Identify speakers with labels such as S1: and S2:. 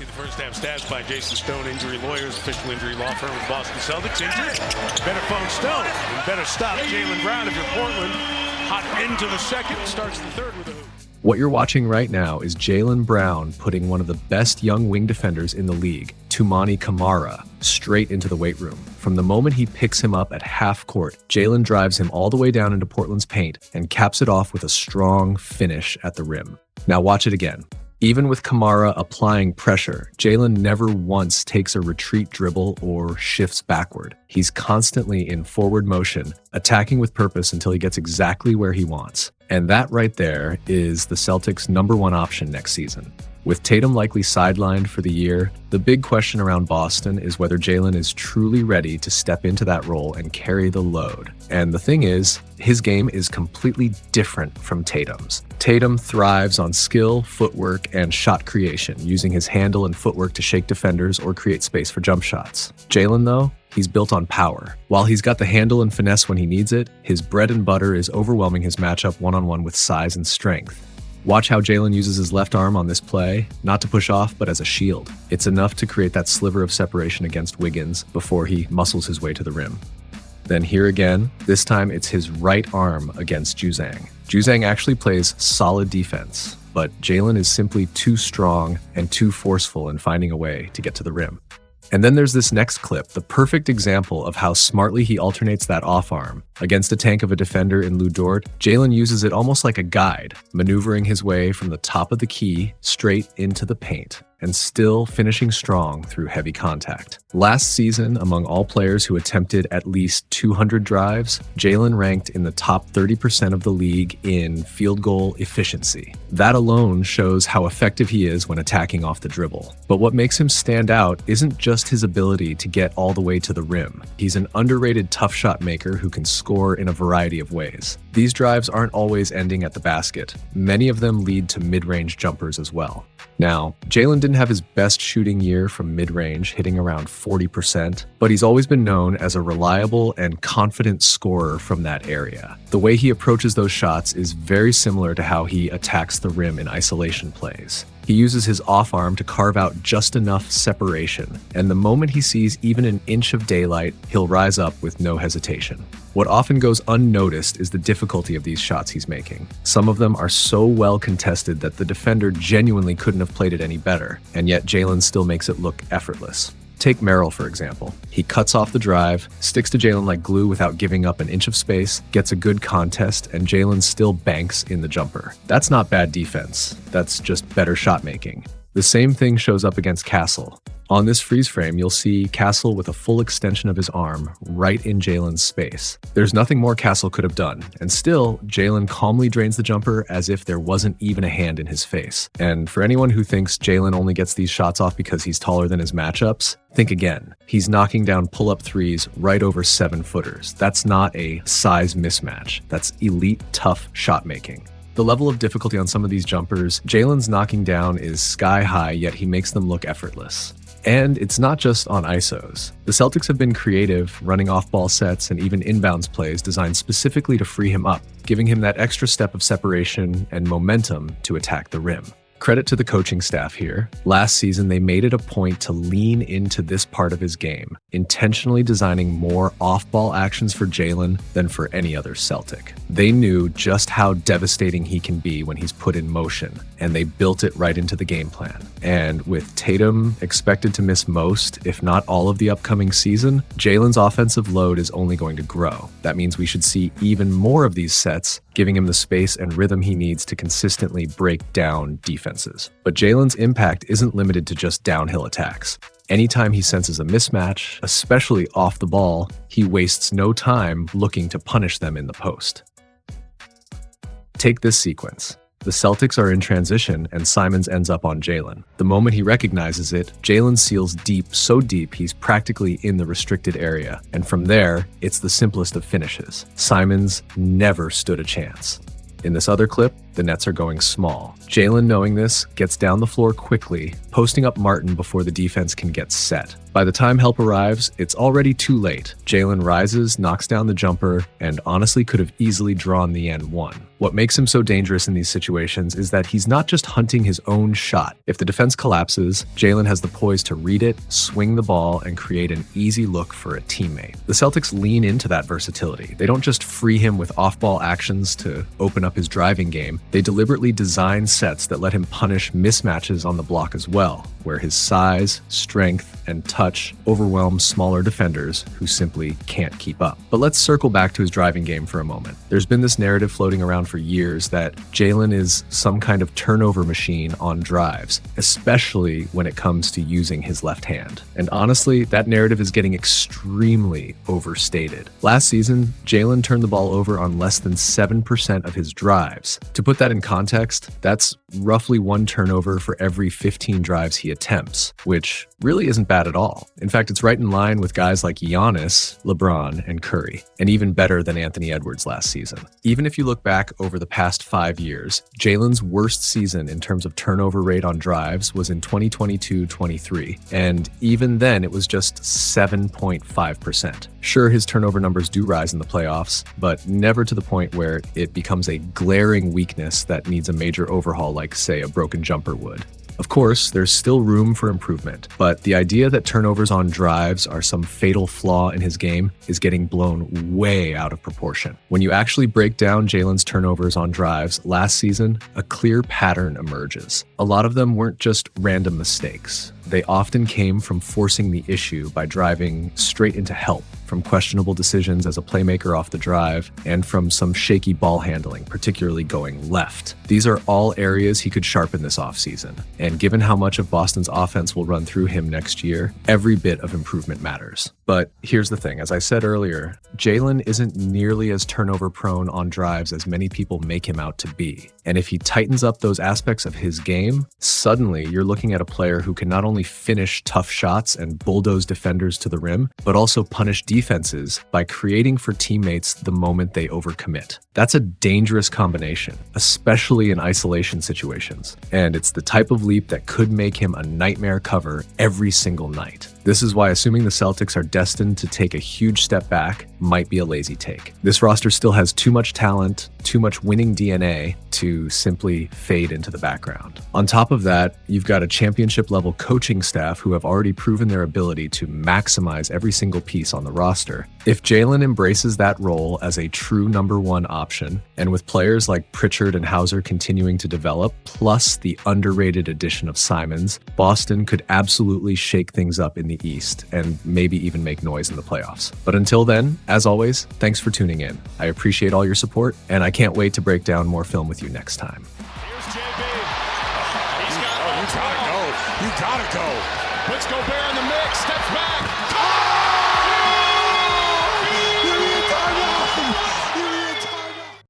S1: See the first half stats by Jason Stone, injury lawyers, official injury law firm with Boston Celtics. Injured. Better phone Stone. And better stop Jaylen Brown if you're Portland. Hot into the second, starts the third with a hoop.
S2: What you're watching right now is Jaylen Brown putting one of the best young wing defenders in the league, Toumani Camara, straight into the weight room. From the moment he picks him up at half court, Jaylen drives him all the way down into Portland's paint and caps it off with a strong finish at the rim. Now watch it again. Even with Camara applying pressure, Jaylen never once takes a retreat dribble or shifts backward. He's constantly in forward motion, attacking with purpose until he gets exactly where he wants. And that right there is the Celtics' #1 option next season. With Tatum likely sidelined for the year, the big question around Boston is whether Jaylen is truly ready to step into that role and carry the load. And the thing is, his game is completely different from Tatum's. Tatum thrives on skill, footwork, and shot creation, using his handle and footwork to shake defenders or create space for jump shots. Jaylen, though, he's built on power. While he's got the handle and finesse when he needs it, his bread and butter is overwhelming his matchup one-on-one with size and strength. Watch how Jaylen uses his left arm on this play, not to push off, but as a shield. It's enough to create that sliver of separation against Wiggins before he muscles his way to the rim. Then here again, this time it's his right arm against Juzang. Juzang actually plays solid defense, but Jaylen is simply too strong and too forceful in finding a way to get to the rim. And then there's this next clip, the perfect example of how smartly he alternates that off arm. Against a tank of a defender in Lou Dort, Jaylen uses it almost like a guide, maneuvering his way from the top of the key straight into the paint, and still finishing strong through heavy contact. Last season, among all players who attempted at least 200 drives, Jaylen ranked in the top 30% of the league in field goal efficiency. That alone shows how effective he is when attacking off the dribble. But what makes him stand out isn't just his ability to get all the way to the rim. He's an underrated tough shot maker who can score in a variety of ways. These drives aren't always ending at the basket. Many of them lead to mid-range jumpers as well. Now, Jaylen didn't have his best shooting year from mid-range, hitting around 40%, but he's always been known as a reliable and confident scorer from that area. The way he approaches those shots is very similar to how he attacks the rim in isolation plays. He uses his off arm to carve out just enough separation, and the moment he sees even an inch of daylight, he'll rise up with no hesitation. What often goes unnoticed is the difficulty of these shots he's making. Some of them are so well contested that the defender genuinely couldn't have played it any better, and yet Jaylen still makes it look effortless. Take Merrill, for example. He cuts off the drive, sticks to Jaylen like glue without giving up an inch of space, gets a good contest, and Jaylen still banks in the jumper. That's not bad defense. That's just better shot making. The same thing shows up against Castle. On this freeze frame, you'll see Castle with a full extension of his arm right in Jaylen's space. There's nothing more Castle could have done, and still, Jaylen calmly drains the jumper as if there wasn't even a hand in his face. And for anyone who thinks Jaylen only gets these shots off because he's taller than his matchups, think again. He's knocking down pull-up threes right over 7-footers. That's not a size mismatch. That's elite, tough shot making. The level of difficulty on some of these jumpers Jaylen's knocking down is sky high, yet he makes them look effortless. And it's not just on ISOs. The Celtics have been creative, running off-ball sets and even inbounds plays designed specifically to free him up, giving him that extra step of separation and momentum to attack the rim. Credit to the coaching staff here. Last season, they made it a point to lean into this part of his game, intentionally designing more off-ball actions for Jaylen than for any other Celtic. They knew just how devastating he can be when he's put in motion, and they built it right into the game plan. And with Tatum expected to miss most, if not all of the upcoming season, Jaylen's offensive load is only going to grow. That means we should see even more of these sets, giving him the space and rhythm he needs to consistently break down defenses. But Jaylen's impact isn't limited to just downhill attacks. Anytime he senses a mismatch, especially off the ball, he wastes no time looking to punish them in the post. Take this sequence. The Celtics are in transition and Simons ends up on Jaylen. The moment he recognizes it, Jaylen seals deep, so deep he's practically in the restricted area. And from there, it's the simplest of finishes. Simons never stood a chance. In this other clip, the Nets are going small. Jaylen, knowing this, gets down the floor quickly, posting up Martin before the defense can get set. By the time help arrives, it's already too late. Jaylen rises, knocks down the jumper, and honestly could have easily drawn the N1. What makes him so dangerous in these situations is that he's not just hunting his own shot. If the defense collapses, Jaylen has the poise to read it, swing the ball, and create an easy look for a teammate. The Celtics lean into that versatility. They don't just free him with off-ball actions to open up his driving game. They deliberately design sets that let him punish mismatches on the block as well, where his size, strength, and touch overwhelms smaller defenders who simply can't keep up. But let's circle back to his driving game for a moment. There's been this narrative floating around for years that Jaylen is some kind of turnover machine on drives, especially when it comes to using his left hand. And honestly, that narrative is getting extremely overstated. Last season, Jaylen turned the ball over on less than 7% of his drives. To put that in context, that's roughly 1 turnover for every 15 drives he attempts, which really isn't bad at all. In fact, it's right in line with guys like Giannis, LeBron, and Curry, and even better than Anthony Edwards last season. Even if you look back over the past 5 years, Jaylen's worst season in terms of turnover rate on drives was in 2022-23, and even then it was just 7.5%. Sure, his turnover numbers do rise in the playoffs, but never to the point where it becomes a glaring weakness that needs a major overhaul like, say, a broken jumper would. Of course, there's still room for improvement, but the idea that turnovers on drives are some fatal flaw in his game is getting blown way out of proportion. When you actually break down Jaylen's turnovers on drives last season, a clear pattern emerges. A lot of them weren't just random mistakes. They often came from forcing the issue by driving straight into help, from questionable decisions as a playmaker off the drive, and from some shaky ball handling, particularly going left. These are all areas he could sharpen this offseason, and given how much of Boston's offense will run through him next year, every bit of improvement matters. But here's the thing, as I said earlier, Jaylen isn't nearly as turnover prone on drives as many people make him out to be. And if he tightens up those aspects of his game, suddenly you're looking at a player who can not only finish tough shots and bulldoze defenders to the rim, but also punish defenses by creating for teammates the moment they overcommit. That's a dangerous combination, especially in isolation situations. And it's the type of leap that could make him a nightmare cover every single night. This is why assuming the Celtics are destined to take a huge step back might be a lazy take. This roster still has too much talent, too much winning DNA to simply fade into the background. On top of that, you've got a championship-level coaching staff who have already proven their ability to maximize every single piece on the roster. If Jaylen embraces that role as a true number 1 option, and with players like Pritchard and Hauser continuing to develop, plus the underrated addition of Simons, Boston could absolutely shake things up in the East and maybe even make noise in the playoffs. But until then, as always, thanks for tuning in. I appreciate all your support, and I can't wait to break down more film with you next time.
S1: Here's JB. You gotta go. You gotta go. Puts Gobert in the mix. Steps back.